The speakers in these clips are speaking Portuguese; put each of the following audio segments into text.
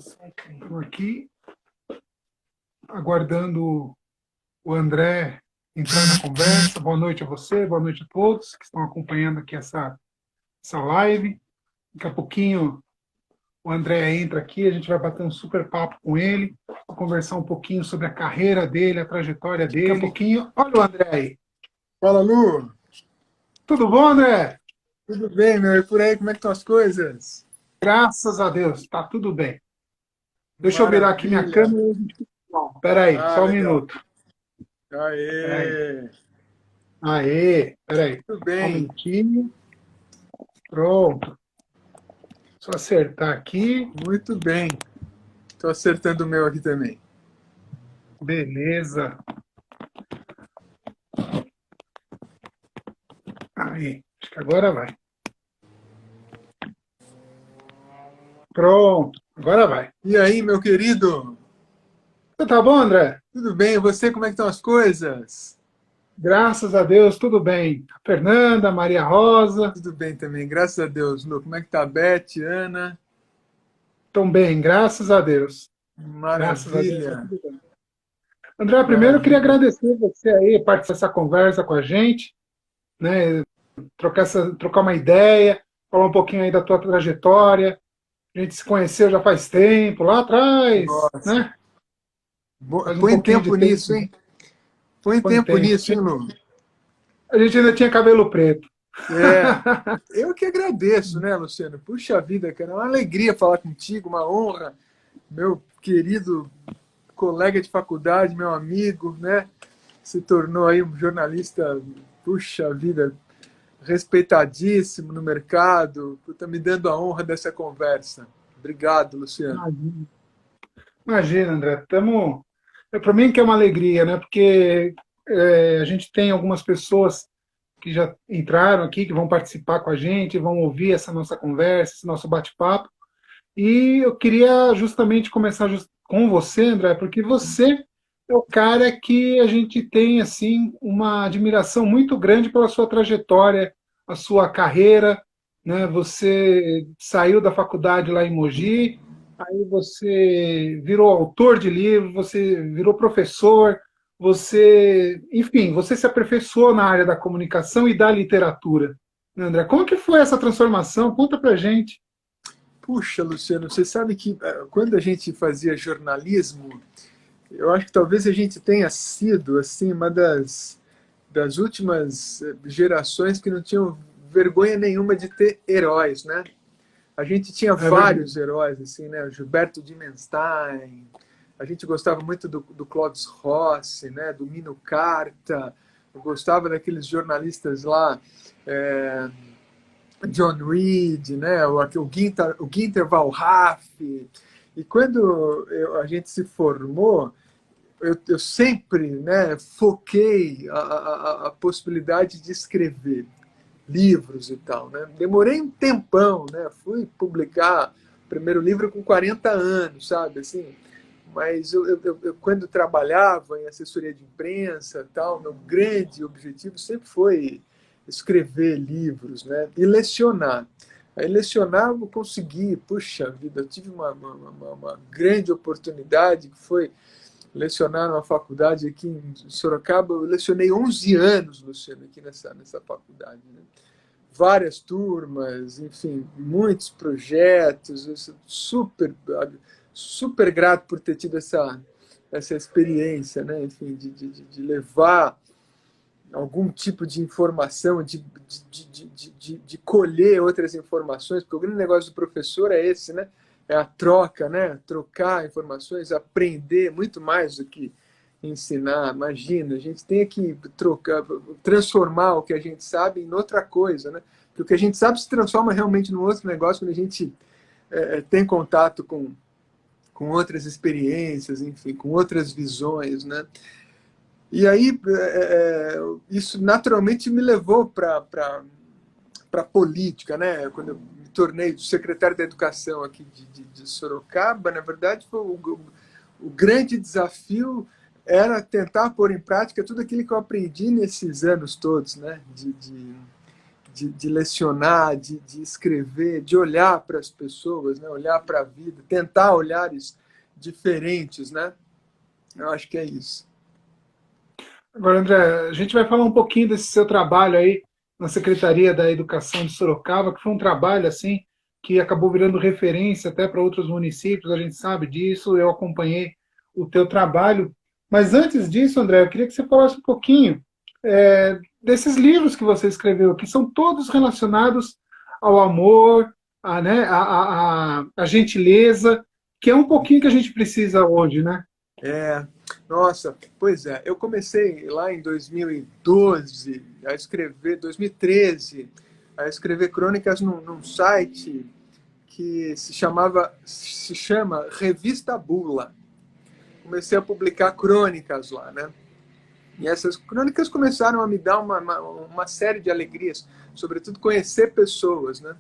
Estou aqui aguardando o André entrar na conversa. Boa noite a você, boa noite a todos que estão acompanhando aqui essa live. Daqui a pouquinho o André entra aqui, a gente vai bater um super papo com ele, conversar um pouquinho sobre a carreira dele, a trajetória dele. Daqui a pouquinho, olha o André aí. Fala, Lu. Tudo bom, André? Tudo bem, meu? E por aí, como é que estão as coisas? Graças a Deus, está tudo bem. Deixa eu virar aqui minha Maravilha. câmera. Espera aí, Ah, só um legal. minuto. Espera aí. Aê. Aê, espera aí. Tudo Só um bem. minutinho. Pronto. Só acertar aqui. Muito bem. Estou acertando o meu aqui também. Beleza. Aí, acho que agora vai. Pronto, agora vai. E aí, meu querido? Você tá bom, André? Tudo bem? E você, como é que estão as coisas? Graças a Deus, tudo bem. A Fernanda, a Maria Rosa, Tudo bem também, graças a Deus, Lu. Como é que tá a Beth, Ana? estão bem, graças a Deus. Graças a Deus, tá Maravilha. tudo bem. André, primeiro eu queria Maravilha. agradecer você aí, participar dessa conversa com a gente, né? Trocar uma ideia, falar um pouquinho aí da tua trajetória. A gente se conheceu já faz tempo, lá atrás, Nossa. né? Faz um Põe pouquinho de tempo tempo, nisso, hein? Põe põe tempo tempo. nisso, hein, Lu? A gente ainda tinha cabelo preto. É. Eu que agradeço, né, Luciano? Puxa vida, cara, é uma alegria falar contigo, uma honra, meu querido colega de faculdade, meu amigo, né? Se tornou aí um jornalista, puxa vida, respeitadíssimo no mercado, por estar me dando a honra dessa conversa. Obrigado, Luciano. Imagina, imagina, André. Para mim que é uma alegria, né? Porque a gente tem algumas pessoas que já entraram aqui, que vão participar com a gente, vão ouvir essa nossa conversa, esse nosso bate-papo. E eu queria justamente começar com você, André, porque você é o cara que a gente tem assim uma admiração muito grande pela sua trajetória, a sua carreira, né? Você saiu da faculdade lá em Mogi, aí você virou autor de livros, você virou professor, você, enfim, você se aperfeiçoou na área da comunicação e da literatura. Né, André, como que foi essa transformação? Conta pra gente. Puxa, Luciano, você sabe que quando a gente fazia jornalismo, eu acho que talvez a gente tenha sido assim uma das últimas gerações que não tinham vergonha nenhuma de ter heróis, né? A gente tinha É verdade. vários heróis, assim, né? O Gilberto Dimenstein, a gente gostava muito do Clóvis Rossi, né? Do Mino Carta, eu gostava daqueles jornalistas lá, é, John Reed, né? O Ginter Valraff. E quando a gente se formou, eu sempre, né, foquei a possibilidade de escrever livros e tal, né? Demorei um tempão, né? Fui publicar o primeiro livro com 40 anos, sabe? Assim, mas quando trabalhava em assessoria de imprensa, tal, meu grande objetivo sempre foi escrever livros, né? E lecionar. Aí lecionar eu consegui, puxa vida, eu tive uma grande oportunidade que foi lecionar numa faculdade aqui em Sorocaba. Eu lecionei 11 anos, Luciano, aqui nessa faculdade, né? Várias turmas, enfim, muitos projetos. Eu sou super grato por ter tido essa experiência, né? Enfim, de levar algum tipo de informação, de colher outras informações, porque o grande negócio do professor é esse, né? É a troca, né? Trocar informações, aprender muito mais do que ensinar. Imagina, a gente tem que trocar, transformar o que a gente sabe em outra coisa, né? Porque o que a gente sabe se transforma realmente num outro negócio quando a gente tem contato com outras experiências, enfim, com outras visões, né? E aí, isso naturalmente me levou para a política, né? Quando eu me tornei secretário da Educação aqui de Sorocaba, na verdade, o grande desafio era tentar pôr em prática tudo aquilo que eu aprendi nesses anos todos, né? de lecionar, de escrever, de olhar para as pessoas, né? Olhar para a vida, tentar olhares diferentes, né? Eu acho que é isso. Agora, André, a gente vai falar um pouquinho desse seu trabalho aí na Secretaria da Educação de Sorocaba, que foi um trabalho assim que acabou virando referência até para outros municípios, a gente sabe disso, eu acompanhei o teu trabalho. Mas antes disso, André, eu queria que você falasse um pouquinho desses livros que você escreveu, que são todos relacionados ao amor, né, a gentileza, que é um pouquinho que a gente precisa hoje, né? Nossa, pois é. Eu comecei lá em 2012 a escrever, 2013, a escrever crônicas num site que se chama Revista Bula. Comecei a publicar crônicas lá, né? E essas crônicas começaram a me dar uma série de alegrias, sobretudo conhecer pessoas, né?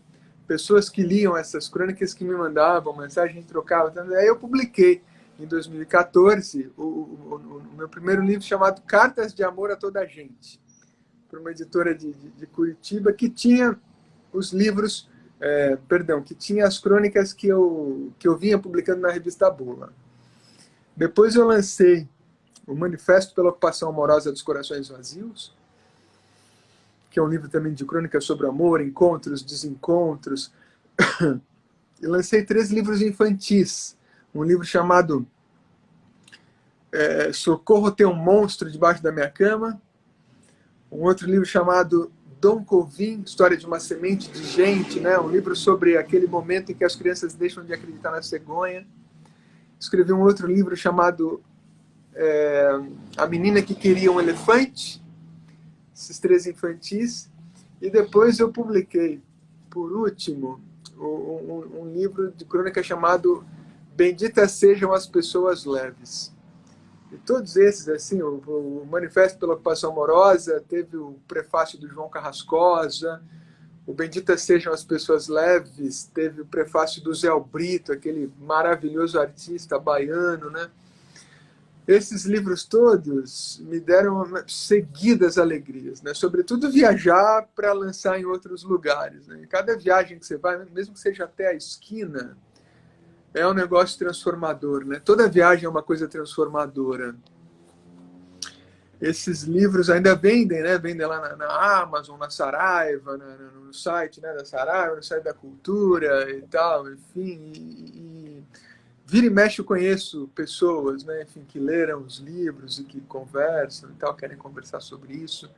Pessoas que liam essas crônicas, que me mandavam mensagem, trocava. Aí eu publiquei em 2014 o meu primeiro livro, chamado Cartas de Amor a Toda a Gente, para uma editora de Curitiba, que tinha os livros, que tinha as crônicas que eu vinha publicando na revista Bula. Depois eu lancei o Manifesto pela Ocupação Amorosa dos Corações Vazios, que é um livro também de crônicas sobre amor, encontros, desencontros. E lancei 3 livros infantis. Um livro chamado Socorro, tem um monstro debaixo da minha cama. Um outro livro chamado Dom Covim, História de uma Semente de Gente, né? Um livro sobre aquele momento em que as crianças deixam de acreditar na cegonha. Escrevi um outro livro chamado A Menina que Queria um Elefante. Esses 3 infantis. E depois eu publiquei, por último, um livro de crônica chamado Benditas Sejam as Pessoas Leves. E todos esses, assim, o Manifesto pela Ocupação Amorosa, teve o prefácio do João Carrascosa, o Benditas Sejam as Pessoas Leves, teve o prefácio do Zé Brito, aquele maravilhoso artista baiano, né? Esses livros todos me deram seguidas alegrias, né? Sobretudo viajar para lançar em outros lugares, né? Em cada viagem que você vai, mesmo que seja até a esquina, é um negócio transformador, né? Toda viagem é uma coisa transformadora. Esses livros ainda vendem, né? Vendem lá na Amazon, na Saraiva, no site, né, da Saraiva, no site da Cultura e tal, enfim. E vira e mexe eu conheço pessoas, né, enfim, que leram os livros e que conversam e tal, querem conversar sobre isso.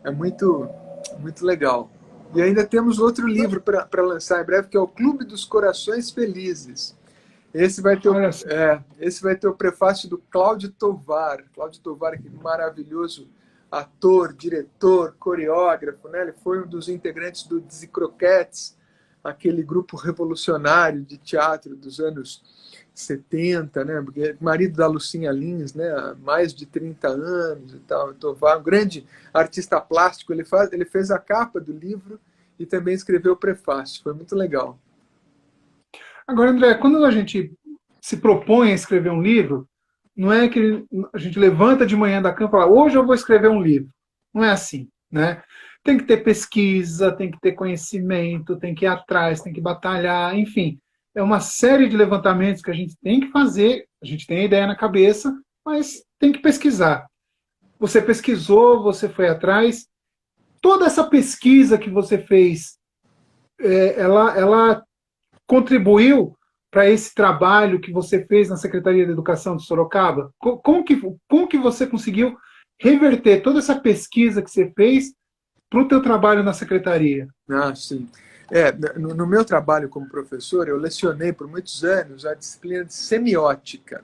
É muito, muito legal. E ainda temos outro livro para lançar em breve, que é o Clube dos Corações Felizes. Esse vai ter o prefácio do Cláudio Tovar. Cláudio Tovar, que maravilhoso ator, diretor, coreógrafo, né? Ele foi um dos integrantes do Dizzy Croquettes, aquele grupo revolucionário de teatro dos anos 70, né? Marido da Lucinha Lins, né? Há mais de 30 anos e tal. Tovar, um grande artista plástico. Ele fez a capa do livro e também escreveu o prefácio. Foi muito legal. Agora, André, quando a gente se propõe a escrever um livro, não é que a gente levanta de manhã da cama e fala, hoje eu vou escrever um livro. Não é assim, né? Tem que ter pesquisa, tem que ter conhecimento, tem que ir atrás, tem que batalhar, enfim. É uma série de levantamentos que a gente tem que fazer, a gente tem a ideia na cabeça, mas tem que pesquisar. Você pesquisou, você foi atrás. Toda essa pesquisa que você fez, ela contribuiu para esse trabalho que você fez na Secretaria de Educação de Sorocaba? Como que você conseguiu reverter toda essa pesquisa que você fez para o teu trabalho na Secretaria? Ah, sim. No meu trabalho como professor, eu lecionei por muitos anos a disciplina de semiótica.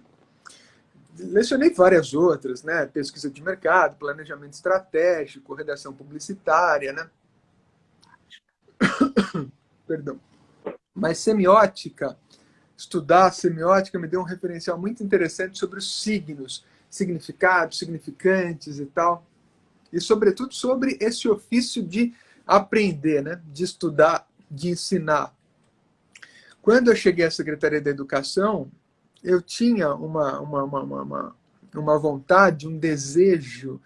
Lecionei várias outras, né? Pesquisa de mercado, planejamento estratégico, redação publicitária, né? Perdão. Mas semiótica, estudar semiótica me deu um referencial muito interessante sobre os signos, significados, significantes e tal. E, sobretudo, sobre esse ofício de aprender, né? De estudar, de ensinar. Quando eu cheguei à Secretaria da Educação, eu tinha uma vontade, um desejo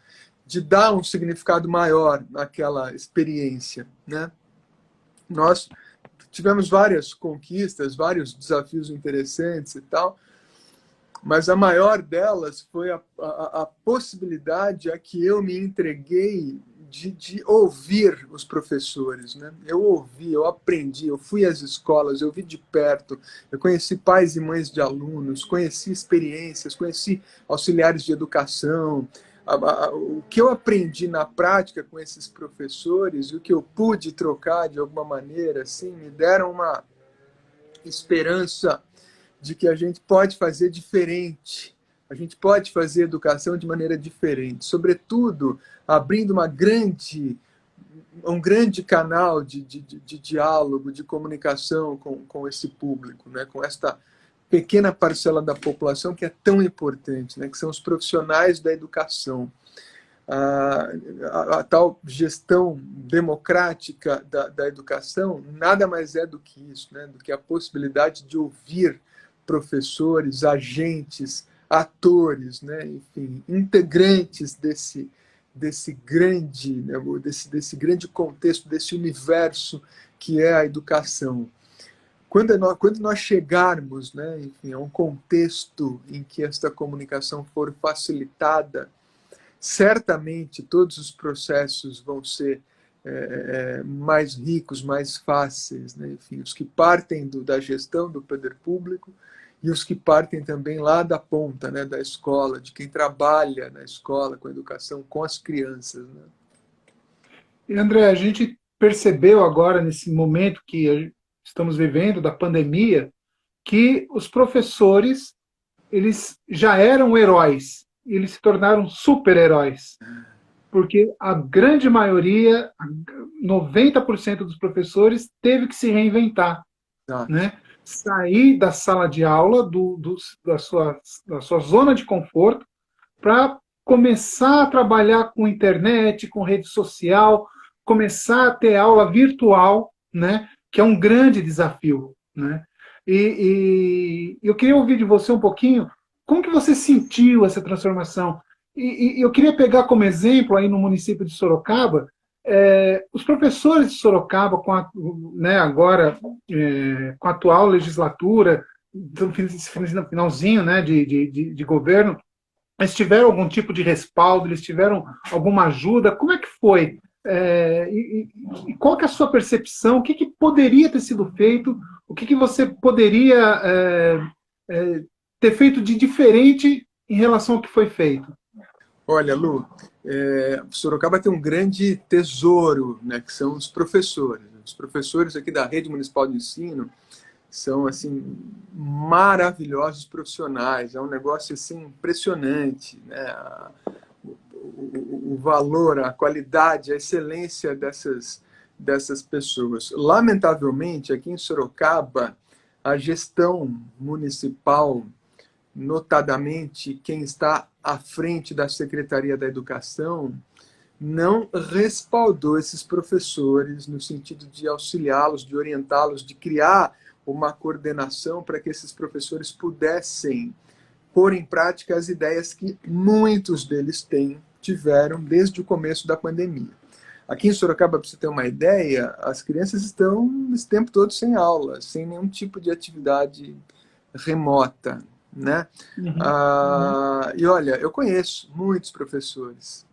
de dar um significado maior àquela experiência, né? Nós tivemos várias conquistas, vários desafios interessantes e tal, mas a maior delas foi a possibilidade a que eu me entreguei de ouvir os professores, né? Eu ouvi, eu aprendi, eu fui às escolas, eu vi de perto, eu conheci pais e mães de alunos, conheci experiências, conheci auxiliares de educação. O que eu aprendi na prática com esses professores e o que eu pude trocar de alguma maneira, assim, me deram uma esperança de que a gente pode fazer diferente. A gente pode fazer educação de maneira diferente, sobretudo abrindo um grande canal de diálogo, de comunicação com esse público, né? Com esta pequena parcela da população que é tão importante, né? Que são os profissionais da educação. A tal gestão democrática da educação nada mais é do que isso, né? Do que a possibilidade de ouvir professores, agentes, atores, né? Enfim, integrantes desse grande, né? desse grande contexto, desse universo que é a educação. Quando nós chegarmos, né, enfim, a um contexto em que esta comunicação for facilitada, certamente todos os processos vão ser mais ricos, mais fáceis, né? Enfim, os que partem da gestão do poder público e os que partem também lá da ponta, né, da escola, de quem trabalha na escola com a educação, com as crianças, né? E, André, a gente percebeu agora, nesse momento que estamos vivendo, da pandemia, que os professores, eles já eram heróis, eles se tornaram super-heróis, porque a grande maioria, 90% dos professores, teve que se reinventar, né? Sair da sala de aula, da sua zona de conforto, para começar a trabalhar com internet, com rede social, começar a ter aula virtual, né? Que é um grande desafio, né? E eu queria ouvir de você um pouquinho como que você sentiu essa transformação. E eu queria pegar como exemplo aí no município de Sorocaba, os professores de Sorocaba, né, agora com a atual legislatura, no finalzinho, né, de governo, eles tiveram algum tipo de respaldo, eles tiveram alguma ajuda? Como é que foi? E qual que é a sua percepção? O que poderia ter sido feito? O que você poderia ter feito de diferente em relação ao que foi feito? Olha, Lu, Sorocaba tem um grande tesouro, né, que são os professores. Os professores aqui da Rede Municipal de Ensino são, assim, maravilhosos profissionais. É um negócio, assim, impressionante, né? O valor, a qualidade, a excelência dessas pessoas. Lamentavelmente, aqui em Sorocaba, a gestão municipal, notadamente quem está à frente da Secretaria da Educação, não respaldou esses professores no sentido de auxiliá-los, de orientá-los, de criar uma coordenação para que esses professores pudessem pôr em prática as ideias que muitos deles tiveram desde o começo da pandemia. Aqui em Sorocaba, para você ter uma ideia, as crianças estão esse tempo todo sem aula, sem nenhum tipo de atividade remota, né? E olha, eu conheço muitos professores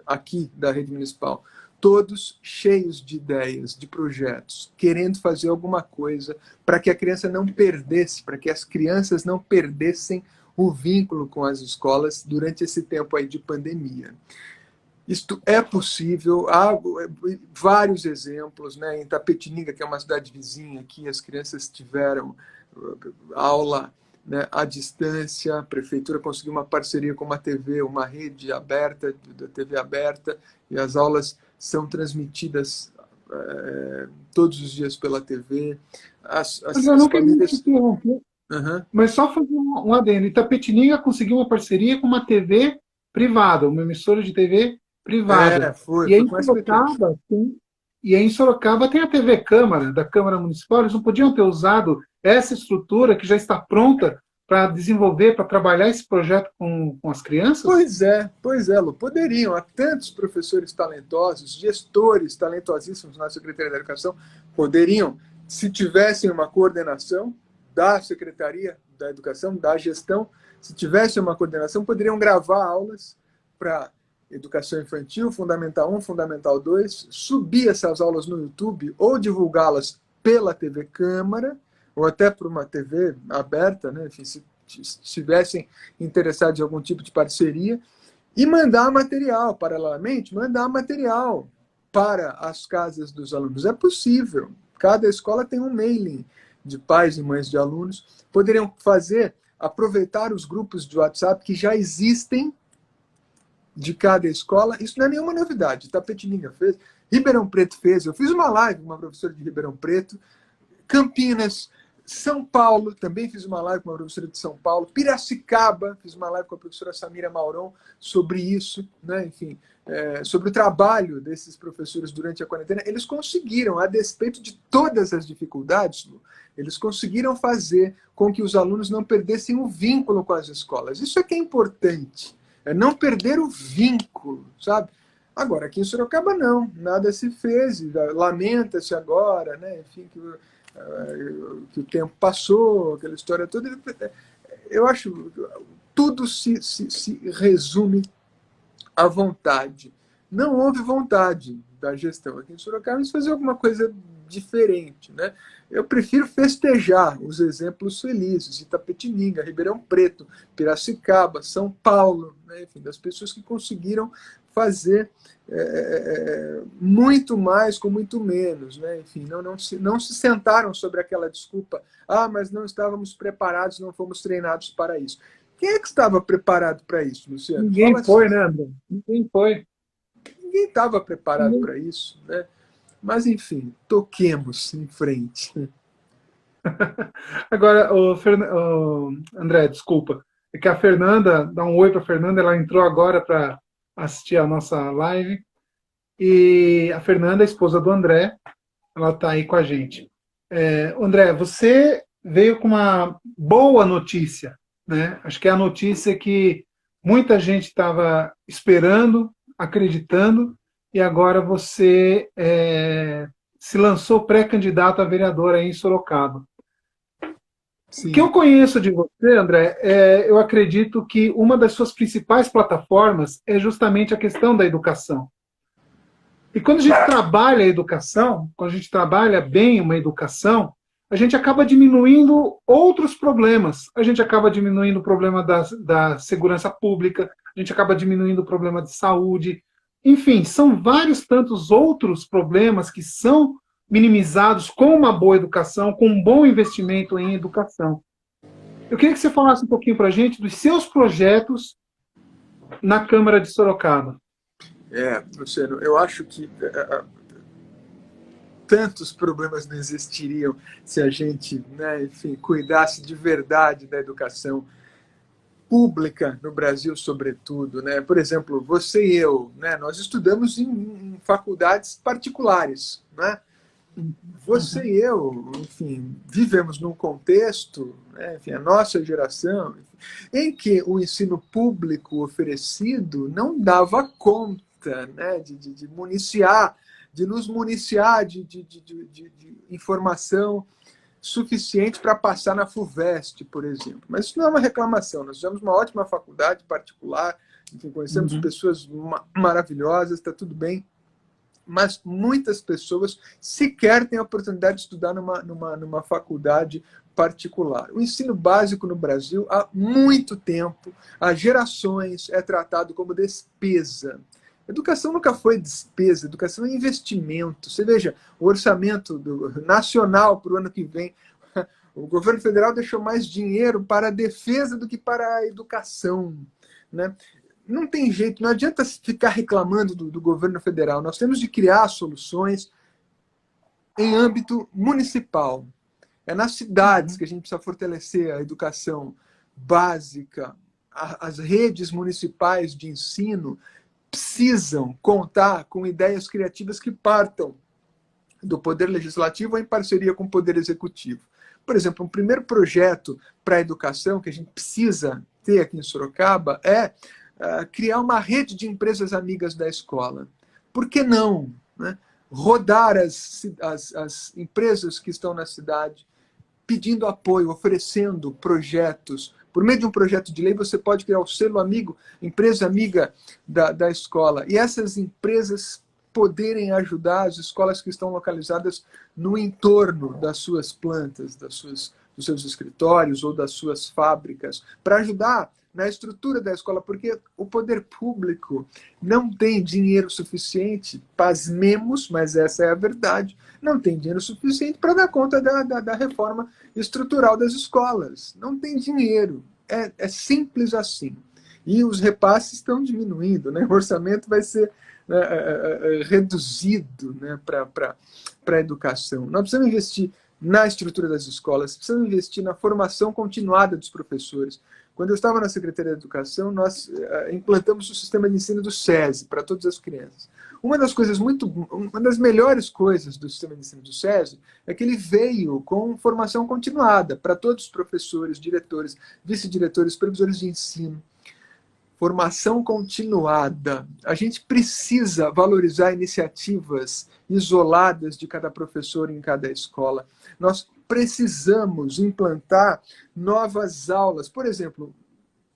aqui da rede municipal, todos cheios de ideias, de projetos, querendo fazer alguma coisa para que a criança não perdesse, para que as crianças não perdessem o vínculo com as escolas durante esse tempo aí de pandemia. Isto é possível, há vários exemplos, né? Em Itapetininga, que é uma cidade vizinha aqui, as crianças tiveram aula, né, à distância, a prefeitura conseguiu uma parceria com uma TV, uma rede aberta, da TV aberta, e as aulas são transmitidas todos os dias pela TV. Mas eu não queria te interromper, mas só fazer um adendo. Itapetininga conseguiu uma parceria com uma TV privada, uma emissora de TV privada. E aí em Sorocaba tem a TV Câmara, da Câmara Municipal. Eles não podiam ter usado essa estrutura que já está pronta para desenvolver, para trabalhar esse projeto com as crianças? Pois é, Lu, poderiam. Há tantos professores talentosos, gestores talentosíssimos na Secretaria da Educação, poderiam, se tivessem uma coordenação da Secretaria da Educação, da gestão, se tivessem uma coordenação, poderiam gravar aulas para educação infantil, Fundamental 1, Fundamental 2, subir essas aulas no YouTube ou divulgá-las pela TV Câmara, ou até por uma TV aberta, né? Enfim, se estivessem interessados em algum tipo de parceria, e mandar material, paralelamente, mandar material para as casas dos alunos. É possível. Cada escola tem um mailing de pais e mães de alunos. Poderiam fazer, aproveitar os grupos de WhatsApp que já existem de cada escola. Isso não é nenhuma novidade. Tapetininga fez, Ribeirão Preto fez. Eu fiz uma live com uma professora de Ribeirão Preto, Campinas, São Paulo, também fiz uma live com uma professora de São Paulo, Piracicaba, fiz uma live com a professora Samira Mauron sobre isso, né? Enfim, sobre o trabalho desses professores durante a quarentena. Eles conseguiram, a despeito de todas as dificuldades, Lu, eles conseguiram fazer com que os alunos não perdessem o vínculo com as escolas. Isso é que é importante, é não perder o vínculo, sabe? Agora, aqui em Sorocaba não, nada se fez, lamenta-se agora, né? Enfim, que o tempo passou, aquela história toda. Eu acho que tudo se resume à vontade. Não houve vontade da gestão aqui em Sorocaba de fazer alguma coisa diferente, né? Eu prefiro festejar os exemplos felizes, Itapetininga, Ribeirão Preto, Piracicaba, São Paulo, né? Enfim, das pessoas que conseguiram fazer muito mais com muito menos, né? Enfim, não se sentaram sobre aquela desculpa, mas não estávamos preparados, não fomos treinados para isso. Quem é que estava preparado para isso, Luciano? Ninguém foi, né, André? Ninguém foi. Ninguém estava preparado para isso, né? Mas, enfim, toquemos em frente. Agora, André, desculpa. É que a Fernanda, dá um oi para a Fernanda, ela entrou agora para assistir a nossa live. E a Fernanda, a esposa do André, ela está aí com a gente. André, você veio com uma boa notícia, né? Acho que é a notícia que muita gente estava esperando, acreditando, e agora você se lançou pré-candidato a vereador aí em Sorocaba. Sim. O que eu conheço de você, André, eu acredito que uma das suas principais plataformas é justamente a questão da educação. E quando a gente trabalha a educação, quando a gente trabalha bem uma educação, a gente acaba diminuindo outros problemas. A gente acaba diminuindo o problema da segurança pública, a gente acaba diminuindo o problema de saúde. Enfim, são vários tantos outros problemas que são minimizados com uma boa educação, com um bom investimento em educação. Eu queria que você falasse um pouquinho para a gente dos seus projetos na Câmara de Sorocaba. Luciano, eu acho que tantos problemas não existiriam se a gente, né, enfim, cuidasse de verdade da educação pública no Brasil, sobretudo, né? Por exemplo, você e eu, né, nós estudamos em faculdades particulares, né? Você e eu, enfim, vivemos num contexto, né, enfim, a nossa geração, enfim, em que o ensino público oferecido não dava conta, né, de municiar, de nos municiar de informação suficiente para passar na FUVEST, por exemplo. Mas isso não é uma reclamação. Nós tivemos uma ótima faculdade particular, enfim, conhecemos pessoas maravilhosas, está tudo bem. Mas muitas pessoas sequer têm a oportunidade de estudar numa faculdade particular. O ensino básico no Brasil, há muito tempo, há gerações, é tratado como despesa. Educação nunca foi despesa, educação é investimento. Você veja, o orçamento nacional para o ano que vem, o governo federal deixou mais dinheiro para a defesa do que para a educação, né? Não tem jeito, não adianta ficar reclamando do governo federal. Nós temos de criar soluções em âmbito municipal. É nas cidades que a gente precisa fortalecer a educação básica. As redes municipais de ensino precisam contar com ideias criativas que partam do Poder Legislativo ou em parceria com o Poder Executivo. Por exemplo, um primeiro projeto para a educação que a gente precisa ter aqui em Sorocaba é criar uma rede de empresas amigas da escola. Por que não, né? Rodar as empresas que estão na cidade, pedindo apoio, oferecendo projetos. Por meio de um projeto de lei, você pode criar o selo amigo, empresa amiga da escola. E essas empresas poderem ajudar as escolas que estão localizadas no entorno das suas plantas, dos seus escritórios ou das suas fábricas, para ajudar na estrutura da escola, porque o poder público não tem dinheiro suficiente, pasmemos, mas essa é a verdade, não tem dinheiro suficiente para dar conta da reforma estrutural das escolas. Não tem dinheiro. É simples assim. E os repasses estão diminuindo, né? O orçamento vai ser reduzido, né, para a educação. Nós precisamos investir na estrutura das escolas, precisamos investir na formação continuada dos professores. Quando eu estava na Secretaria de Educação, nós implantamos o sistema de ensino do SESI para todas as crianças. Uma das melhores coisas do sistema de ensino do SESI é que ele veio com formação continuada para todos os professores, diretores, vice-diretores, supervisores de ensino. Formação continuada. A gente precisa valorizar iniciativas isoladas de cada professor em cada escola. Nós precisamos implantar novas aulas. Por exemplo,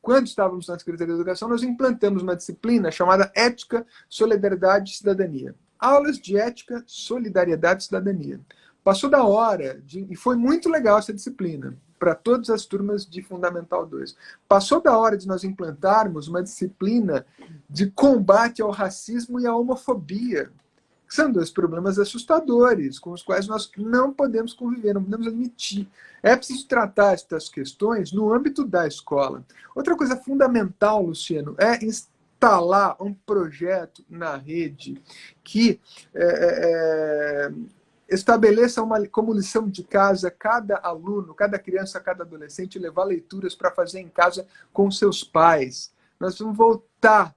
quando estávamos na Secretaria de Educação, nós implantamos uma disciplina chamada Ética, Solidariedade e Cidadania. Aulas de ética, solidariedade e cidadania. Passou da hora, e foi muito legal essa disciplina, para todas as turmas de Fundamental 2. Passou da hora de nós implantarmos uma disciplina de combate ao racismo e à homofobia. São dois problemas assustadores, com os quais nós não podemos conviver, não podemos admitir. É preciso tratar estas questões no âmbito da escola. Outra coisa fundamental, Luciano, é instalar um projeto na rede que estabeleça como lição de casa cada aluno, cada criança, cada adolescente levar leituras para fazer em casa com seus pais. Nós vamos voltar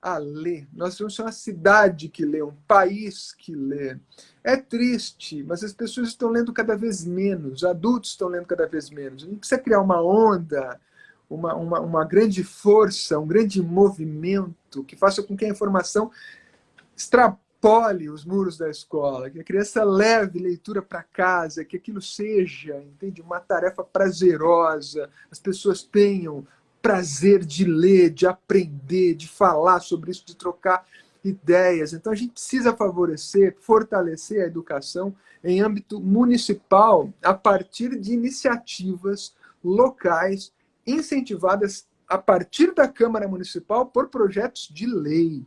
a ler. Nós somos uma cidade que lê, um país que lê. É triste, mas as pessoas estão lendo cada vez menos, adultos estão lendo cada vez menos. A gente precisa criar uma onda, uma grande força, um grande movimento que faça com que a informação extrapole os muros da escola, que a criança leve leitura para casa, que aquilo seja, entende, uma tarefa prazerosa, as pessoas tenham prazer de ler, de aprender, de falar sobre isso, de trocar ideias. Então a gente precisa favorecer, fortalecer a educação em âmbito municipal a partir de iniciativas locais incentivadas a partir da Câmara Municipal por projetos de lei,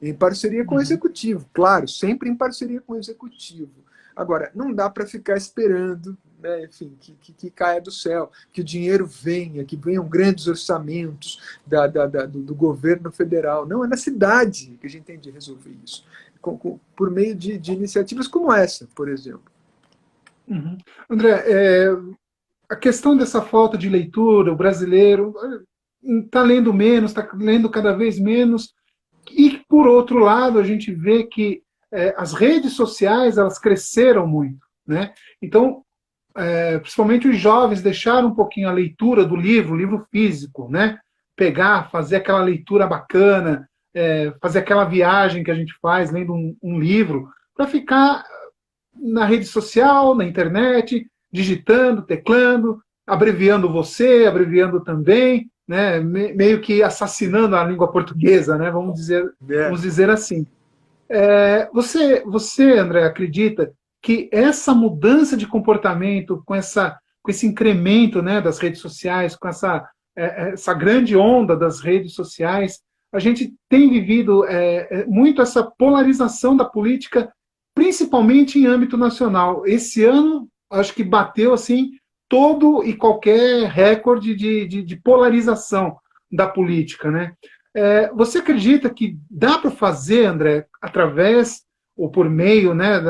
em parceria com o Executivo, claro, sempre em parceria com o Executivo. Agora, não dá para ficar esperando, né, enfim, que caia do céu, que o dinheiro venha, que venham grandes orçamentos do governo federal. Não, é na cidade que a gente tem de resolver isso, por meio de iniciativas como essa, por exemplo. Uhum. André, a questão dessa falta de leitura, o brasileiro está lendo menos, está lendo cada vez menos, e, por outro lado, a gente vê que as redes sociais elas cresceram muito, né? Então, principalmente os jovens deixaram um pouquinho a leitura do livro físico, né? Pegar, fazer aquela leitura bacana, fazer aquela viagem que a gente faz lendo um livro, para ficar na rede social, na internet, digitando, teclando, abreviando abreviando também, né? Meio que assassinando a língua portuguesa, né? Vamos dizer assim. Você, André, acredita que essa mudança de comportamento, com esse incremento, né, das redes sociais, com essa grande onda das redes sociais, a gente tem vivido muito essa polarização da política, principalmente em âmbito nacional. Esse ano, acho que bateu assim todo e qualquer recorde de polarização da política, né? Você acredita que dá para fazer, André, através ou por meio, né,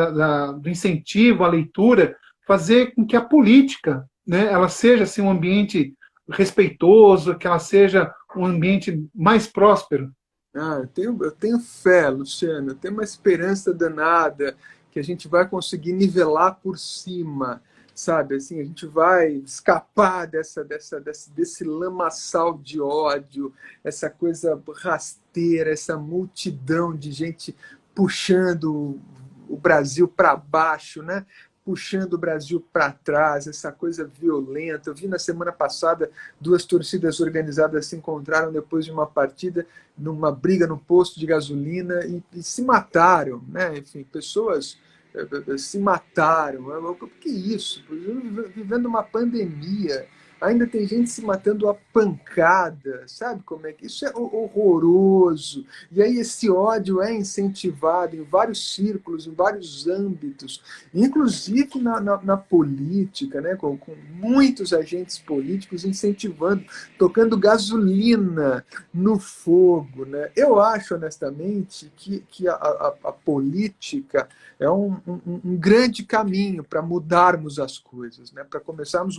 do incentivo à leitura, fazer com que a política, né, ela seja assim, um ambiente respeitoso, que ela seja um ambiente mais próspero? Eu tenho fé, Luciano, eu tenho uma esperança danada que a gente vai conseguir nivelar por cima, sabe? Assim, a gente vai escapar desse lamaçal de ódio, essa coisa rasteira, essa multidão de gente puxando o Brasil para baixo, né? Puxando o Brasil para trás, essa coisa violenta. Eu vi na semana passada duas torcidas organizadas se encontraram depois de uma partida, numa briga no posto de gasolina e se mataram, né? Enfim, pessoas se mataram. O que é isso? Vivendo uma pandemia, ainda tem gente se matando a pancada, sabe como é que isso é horroroso? E aí esse ódio é incentivado em vários círculos, em vários âmbitos, inclusive na política, né? Com muitos agentes políticos incentivando, tocando gasolina no fogo, né? Eu acho, honestamente, que a política é um grande caminho para mudarmos as coisas, né? Para começarmos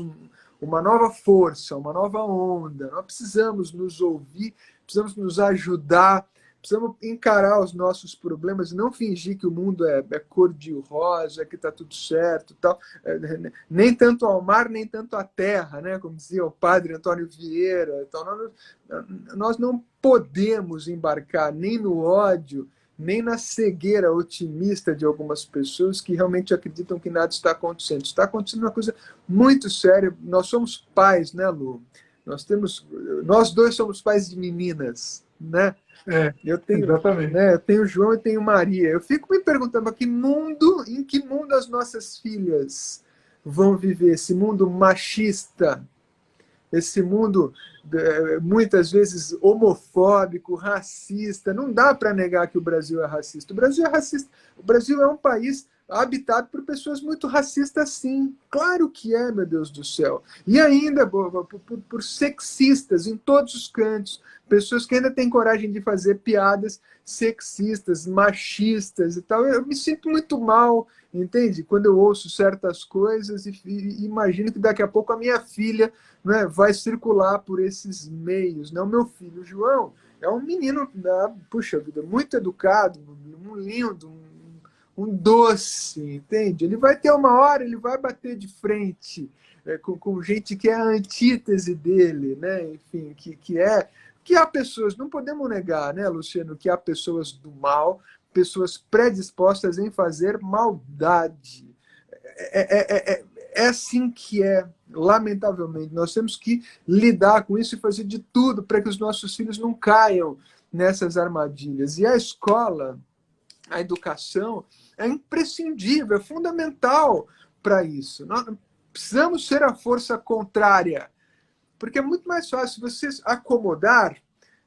uma nova força, uma nova onda. Nós precisamos nos ouvir, precisamos nos ajudar, precisamos encarar os nossos problemas e não fingir que o mundo é cor-de-rosa, que está tudo certo, tal. Nem tanto ao mar, nem tanto à terra, né? Como dizia o padre Antônio Vieira. Então, nós não podemos embarcar nem no ódio, nem na cegueira otimista de algumas pessoas que realmente acreditam que nada está acontecendo. Está acontecendo uma coisa muito séria. Nós somos pais, né, Lu? Nós dois somos pais de meninas, né? Exatamente. Eu tenho João e tenho Maria. Eu fico me perguntando em que mundo as nossas filhas vão viver? Esse mundo machista, esse mundo muitas vezes homofóbico, racista. Não dá para negar que o Brasil é racista. O Brasil é racista. O Brasil é um país habitado por pessoas muito racistas, sim. Claro que é, meu Deus do céu. E ainda por sexistas em todos os cantos. Pessoas que ainda têm coragem de fazer piadas sexistas, machistas e tal. Eu me sinto muito mal, entende? Quando eu ouço certas coisas e imagino que daqui a pouco a minha filha, né, vai circular por esses meios. Né? O meu filho, João, é um menino, puxa vida, muito educado, um lindo, um doce, entende? Ele vai ter uma hora, ele vai bater de frente com gente que é a antítese dele, né? Enfim, que há pessoas, não podemos negar, né, Luciano, que há pessoas do mal, pessoas predispostas em fazer maldade. É assim que é, lamentavelmente. Nós temos que lidar com isso e fazer de tudo para que os nossos filhos não caiam nessas armadilhas. E a escola, a educação, é imprescindível, é fundamental para isso. Nós precisamos ser a força contrária, porque é muito mais fácil você acomodar,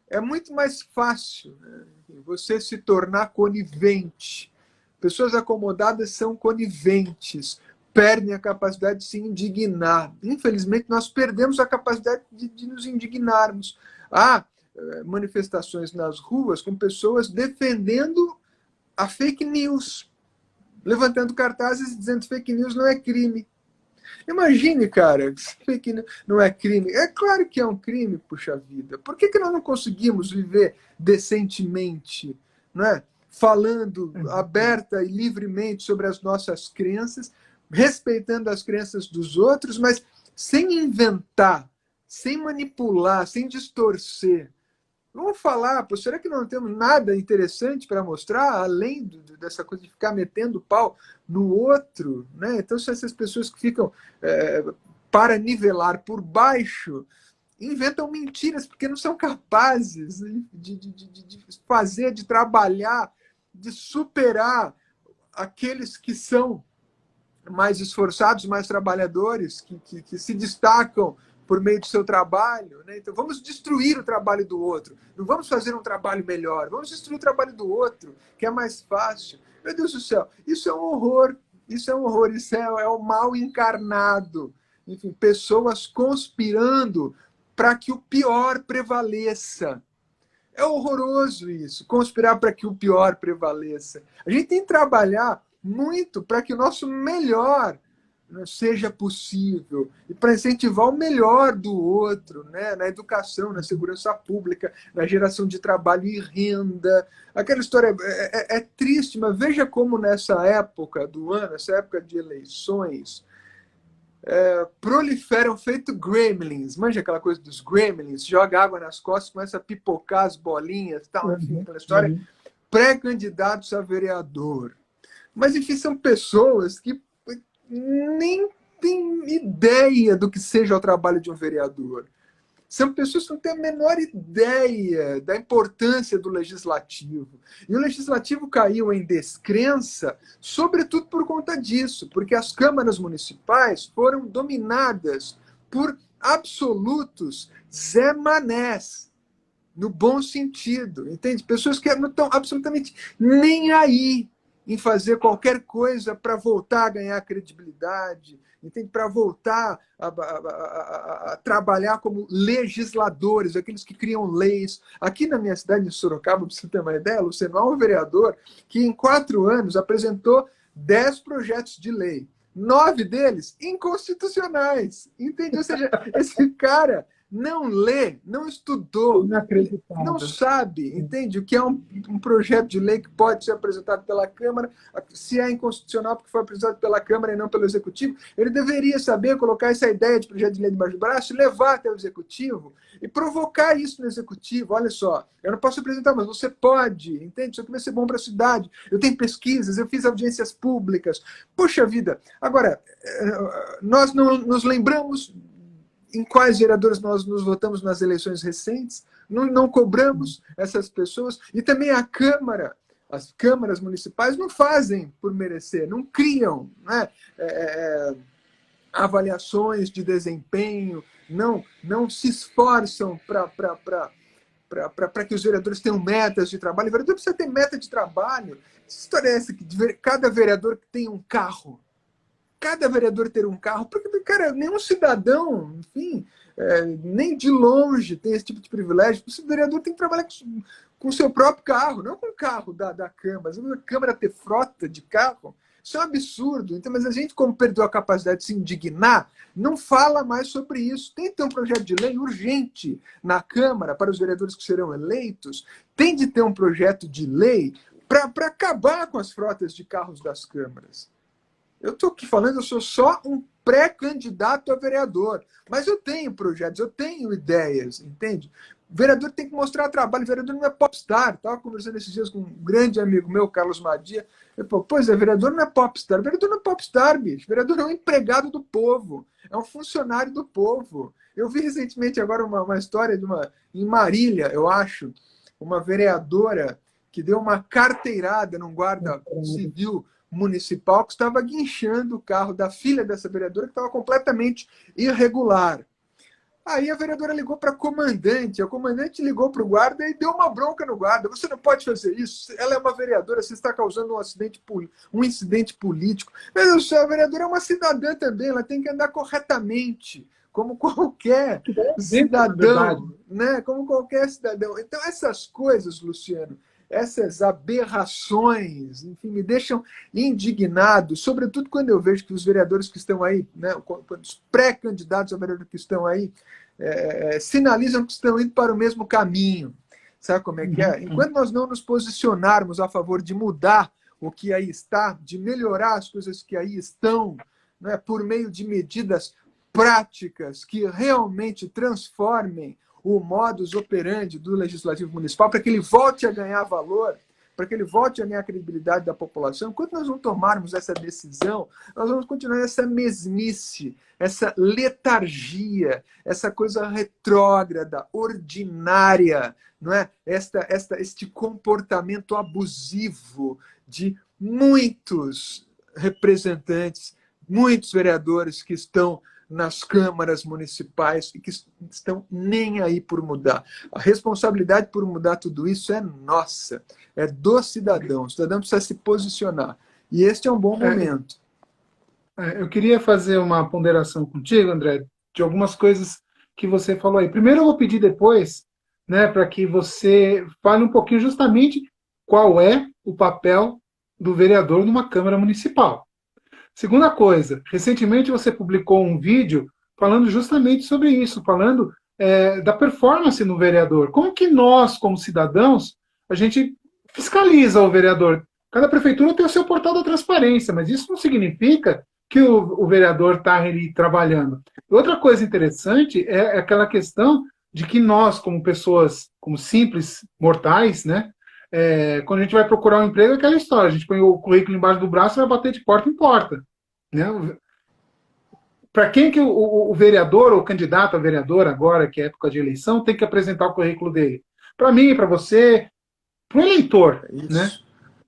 é muito mais fácil, né, você se tornar conivente. Pessoas acomodadas são coniventes, perdem a capacidade de se indignar. Infelizmente, nós perdemos a capacidade de nos indignarmos. Há manifestações nas ruas com pessoas defendendo a fake news, levantando cartazes dizendo que fake news não é crime. Imagine, cara, fake news não é crime. É claro que é um crime, puxa vida. Por que nós não conseguimos viver decentemente, não é? Falando aberta e livremente sobre as nossas crenças, respeitando as crenças dos outros, mas sem inventar, sem manipular, sem distorcer. Vamos falar, pô, será que não temos nada interessante para mostrar, além dessa coisa de ficar metendo pau no outro? Né? Então, se essas pessoas que ficam para nivelar por baixo, inventam mentiras, porque não são capazes de fazer, de trabalhar, de superar aqueles que são mais esforçados, mais trabalhadores, que se destacam por meio do seu trabalho. Né? Então, vamos destruir o trabalho do outro. Não vamos fazer um trabalho melhor. Vamos destruir o trabalho do outro, que é mais fácil. Meu Deus do céu, isso é um horror. Isso é um horror. Isso é o mal encarnado. Enfim, pessoas conspirando para que o pior prevaleça. É horroroso isso, conspirar para que o pior prevaleça. A gente tem que trabalhar muito para que o nosso melhor né, seja possível, e para incentivar o melhor do outro, né, na educação, na segurança pública, na geração de trabalho e renda. Aquela história é triste, mas veja como nessa época do ano, essa época de eleições, proliferam feito gremlins. Manja aquela coisa dos gremlins? Joga água nas costas, começa a pipocar as bolinhas, tal, enfim, Uhum, aquela história. uhum. Pré-candidatos a vereador. Mas, enfim, são pessoas que nem têm ideia do que seja o trabalho de um vereador. São pessoas que não têm a menor ideia da importância do legislativo. E o legislativo caiu em descrença, sobretudo por conta disso, porque as câmaras municipais foram dominadas por absolutos Zé Manés, no bom sentido, entende? Pessoas que não estão absolutamente nem aí em fazer qualquer coisa para voltar a ganhar credibilidade, entende? Para voltar a trabalhar como legisladores, aqueles que criam leis. Aqui na minha cidade, em Sorocaba, para você ter uma ideia, Luciano, há um vereador que em 4 anos apresentou 10 projetos de lei. 9 deles inconstitucionais, entende? Ou seja, esse cara não lê, não estudou, não Inacreditável. sabe, entende? O que é um projeto de lei que pode ser apresentado pela Câmara, se é inconstitucional porque foi apresentado pela Câmara e não pelo Executivo, ele deveria saber colocar essa ideia de projeto de lei debaixo do braço, levar até o Executivo e provocar isso no Executivo. Olha só, eu não posso apresentar, mas você pode, entende? Isso aqui vai ser bom para a cidade. Eu tenho pesquisas, eu fiz audiências públicas. Poxa vida! Agora, nós não nos lembramos em quais vereadores nós nos votamos nas eleições recentes, não cobramos essas pessoas, e também a Câmara, as câmaras municipais não fazem por merecer, não criam, né, avaliações de desempenho, não se esforçam para que os vereadores tenham metas de trabalho. O vereador precisa ter meta de trabalho. Que história é essa? Que cada vereador tem um carro. Cada vereador ter um carro, porque, cara, nenhum cidadão, enfim, nem de longe tem esse tipo de privilégio. O vereador tem que trabalhar com o seu próprio carro, não com o carro da Câmara. A Câmara ter frota de carro, isso é um absurdo. Então, mas a gente, como perdeu a capacidade de se indignar, não fala mais sobre isso. Tem que ter um projeto de lei urgente na Câmara para os vereadores que serão eleitos. Tem de ter um projeto de lei para acabar com as frotas de carros das câmaras. Eu estou aqui falando, eu sou só um pré-candidato a vereador. Mas eu tenho projetos, eu tenho ideias, entende? O vereador tem que mostrar trabalho, o vereador não é popstar. Estava conversando esses dias com um grande amigo meu, Carlos Madia. Ele falou, pois é, vereador não é popstar. Vereador não é popstar, bicho. Vereador é um empregado do povo, é um funcionário do povo. Eu vi recentemente agora uma história em Marília, eu acho, uma vereadora que deu uma carteirada num guarda civil municipal que estava guinchando o carro da filha dessa vereadora, que estava completamente irregular. Aí a vereadora ligou para a comandante ligou para o guarda e deu uma bronca no guarda. Você não pode fazer isso, ela é uma vereadora, você está causando um incidente político. Mas a vereadora é uma cidadã também, ela tem que andar corretamente, como qualquer cidadão, né? Como qualquer cidadão. Então, essas coisas, Luciano, essas aberrações, enfim, me deixam indignado, sobretudo quando eu vejo que os vereadores que estão aí, né, os pré-candidatos a vereador que estão aí, sinalizam que estão indo para o mesmo caminho. Sabe como é que é? Enquanto nós não nos posicionarmos a favor de mudar o que aí está, de melhorar as coisas que aí estão, né, por meio de medidas práticas que realmente transformem o modus operandi do Legislativo Municipal, para que ele volte a ganhar valor, para que ele volte a ganhar a credibilidade da população. Enquanto nós não tomarmos essa decisão, nós vamos continuar essa mesmice, essa letargia, essa coisa retrógrada, ordinária, não é? Este comportamento abusivo de muitos representantes, muitos vereadores que estão nas câmaras municipais e que estão nem aí por mudar. A responsabilidade por mudar tudo isso é nossa, é do cidadão. O cidadão precisa se posicionar. E este é um bom momento. Eu queria fazer uma ponderação contigo, André, de algumas coisas que você falou aí. Primeiro eu vou pedir depois, né, para que você fale um pouquinho justamente qual é o papel do vereador numa Câmara Municipal. Segunda coisa, recentemente você publicou um vídeo falando justamente sobre isso, falando da performance no vereador. Como que nós, como cidadãos, a gente fiscaliza o vereador? Cada prefeitura tem o seu portal da transparência, mas isso não significa que o vereador está ali trabalhando. Outra coisa interessante é aquela questão de que nós, como pessoas, como simples mortais, né, quando a gente vai procurar um emprego, é aquela história, a gente põe o currículo embaixo do braço e vai bater de porta em porta. Né? Para quem que o vereador ou o candidato a vereador agora, que é época de eleição, tem que apresentar o currículo dele? Para mim, para você, para o eleitor. Né? Isso.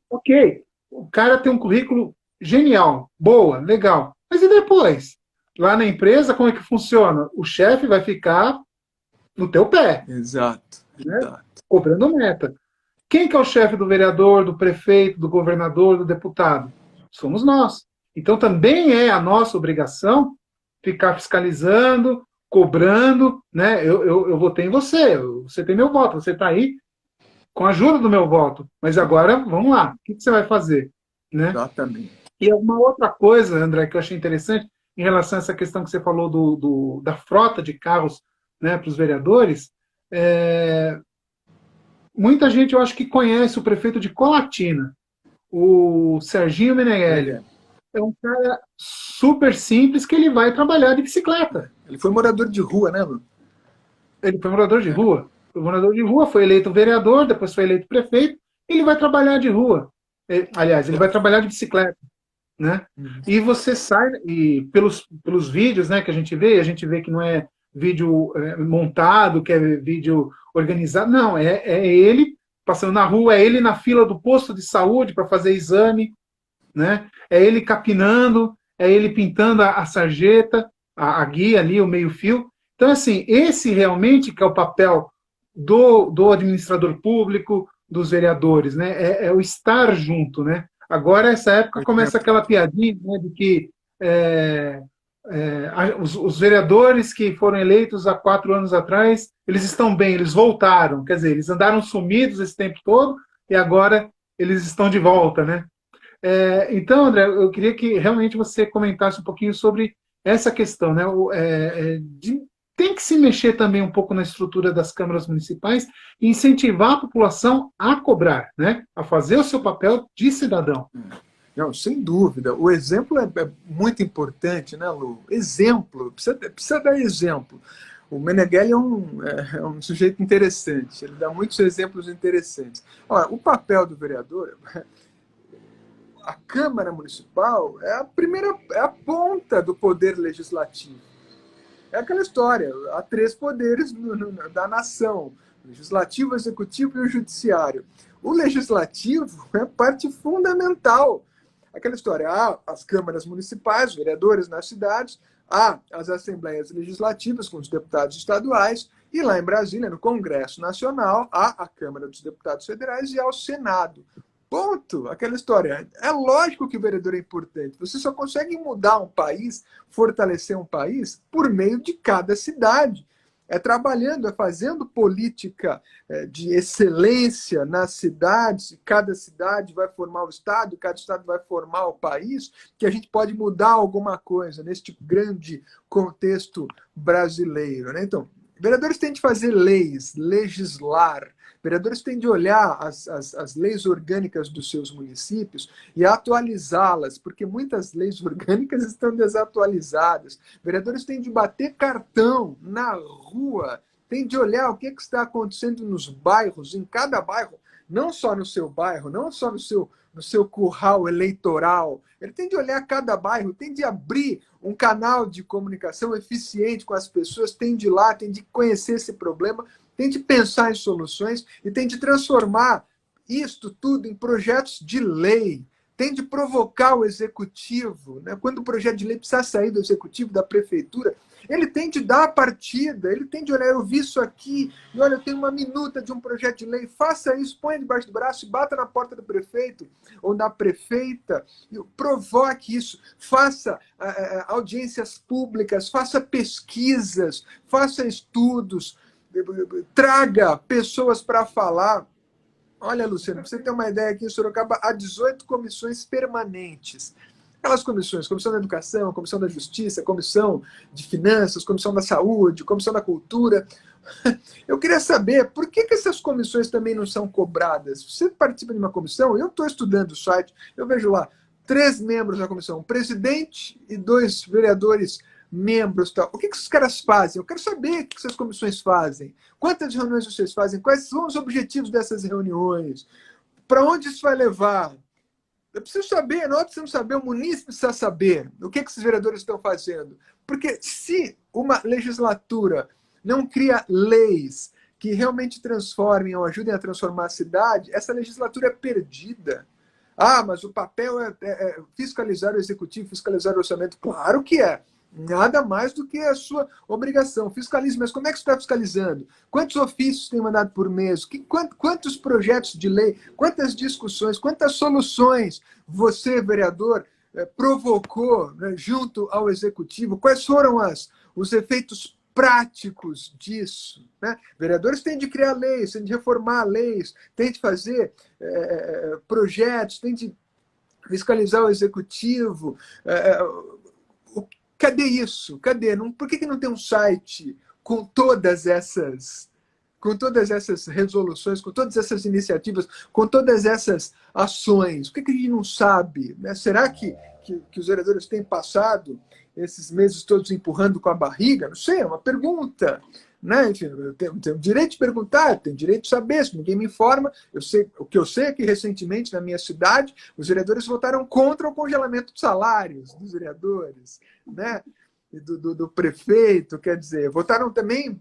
Ok, o cara tem um currículo genial, boa, legal. Mas e depois? Lá na empresa, como é que funciona? O chefe vai ficar no teu pé, Exato, né? exato. Cobrando meta. Quem que é o chefe do vereador, do prefeito, do governador, do deputado? Somos nós. Então também é a nossa obrigação ficar fiscalizando, cobrando, né? Eu votei em você, você tem meu voto, você está aí com a ajuda do meu voto. Mas agora, vamos lá, o que você vai fazer? Né? Exatamente. E uma outra coisa, André, que eu achei interessante, em relação a essa questão que você falou da frota de carros, né, para os vereadores, muita gente, eu acho que conhece o prefeito de Colatina, o Serginho Meneghelli. É um cara super simples que ele vai trabalhar de bicicleta. Ele foi morador de rua, né, Lu? Ele foi morador de rua. Foi morador de rua, foi eleito vereador, depois foi eleito prefeito. Ele vai trabalhar de rua. Aliás, ele vai trabalhar de bicicleta. Né? E você sai, e pelos vídeos, né, que a gente vê que não é vídeo montado, que é vídeo organizado. Não, é ele passando na rua, é ele na fila do posto de saúde para fazer exame, né? É ele capinando, é ele pintando a sarjeta, a guia ali, o meio-fio. Então, assim, esse realmente que é o papel do administrador público, dos vereadores, né? É o estar junto, né? Agora, essa época, começa aquela piadinha, né, de que os vereadores que foram eleitos há 4 anos atrás, eles estão bem, eles voltaram. Quer dizer, eles andaram sumidos esse tempo todo e agora eles estão de volta, né? Então, André, eu queria que realmente você comentasse um pouquinho sobre essa questão, né? Tem que se mexer também um pouco na estrutura das câmaras municipais e incentivar a população a cobrar, né? A fazer o seu papel de cidadão. Não, sem dúvida. O exemplo é muito importante, né, Lu? Exemplo, precisa dar exemplo. O Meneghelli é um sujeito interessante, ele dá muitos exemplos interessantes. Olha, o papel do vereador, a Câmara Municipal é a ponta do poder legislativo. É aquela história, há 3 poderes da nação, o legislativo, o executivo e o judiciário. O legislativo é parte fundamental. Aquela história, há as câmaras municipais, os vereadores nas cidades, há as assembleias legislativas com os deputados estaduais, e lá em Brasília, no Congresso Nacional, há a Câmara dos Deputados Federais e há o Senado. Ponto. Aquela história. É lógico que o vereador é importante. Você só consegue mudar um país, fortalecer um país, por meio de cada cidade. É trabalhando, é fazendo política de excelência nas cidades, cada cidade vai formar o Estado, cada Estado vai formar o país, que a gente pode mudar alguma coisa neste grande contexto brasileiro. Né? Então, vereadores têm de fazer leis, legislar. Vereadores têm de olhar as leis orgânicas dos seus municípios e atualizá-las, porque muitas leis orgânicas estão desatualizadas. Vereadores têm de bater cartão na rua, têm de olhar o que está acontecendo nos bairros, em cada bairro, não só no seu bairro, não só no seu curral eleitoral. Ele tem de olhar cada bairro, tem de abrir um canal de comunicação eficiente com as pessoas, tem de ir lá, tem de conhecer esse problema, tem de pensar em soluções e tem de transformar isto tudo em projetos de lei. Tem de provocar o executivo. Né? Quando o projeto de lei precisa sair do executivo, da prefeitura, ele tem de dar a partida, ele tem de olhar, eu vi isso aqui, e olha, eu tenho uma minuta de um projeto de lei, faça isso, ponha debaixo do braço e bata na porta do prefeito ou da prefeita, provoque isso, faça audiências públicas, faça pesquisas, faça estudos, traga pessoas para falar. Olha, Luciano, para você ter uma ideia, aqui em Sorocaba há 18 comissões permanentes. Aquelas comissões, comissão da educação, comissão da justiça, comissão de finanças, comissão da saúde, comissão da cultura. Eu queria saber por que essas comissões também não são cobradas. Você participa de uma comissão, eu estou estudando o site, eu vejo lá 3 membros da comissão, um presidente e 2 vereadores membros. Tal. O que esses caras fazem? Eu quero saber o que essas comissões fazem. Quantas reuniões vocês fazem? Quais são os objetivos dessas reuniões? Para onde isso vai levar? Eu preciso saber, nós precisamos saber, o munícipe precisa saber o que esses vereadores estão fazendo. Porque se uma legislatura não cria leis que realmente transformem ou ajudem a transformar a cidade, essa legislatura é perdida. Ah, mas o papel é fiscalizar o executivo, fiscalizar o orçamento. Claro que é. Nada mais do que a sua obrigação. Fiscalize, mas como é que você está fiscalizando? Quantos ofícios tem mandado por mês? Quantos projetos de lei? Quantas discussões? Quantas soluções você, vereador, provocou, né, junto ao executivo? Quais foram os efeitos práticos disso? Né? Vereadores têm de criar leis, têm de reformar leis, têm de fazer projetos, têm de fiscalizar o executivo. Cadê isso? Cadê? Por que não tem um site com todas essas resoluções, com todas essas iniciativas, com todas essas ações? Por que a gente não sabe? Né? Será que os vereadores têm passado esses meses todos empurrando com a barriga? Não sei, é uma pergunta. Né? Enfim, eu tenho o direito de perguntar, tenho o direito de saber, se ninguém me informa. O que eu sei é que recentemente na minha cidade os vereadores votaram contra o congelamento de salários dos vereadores, né? E do prefeito, quer dizer, votaram também,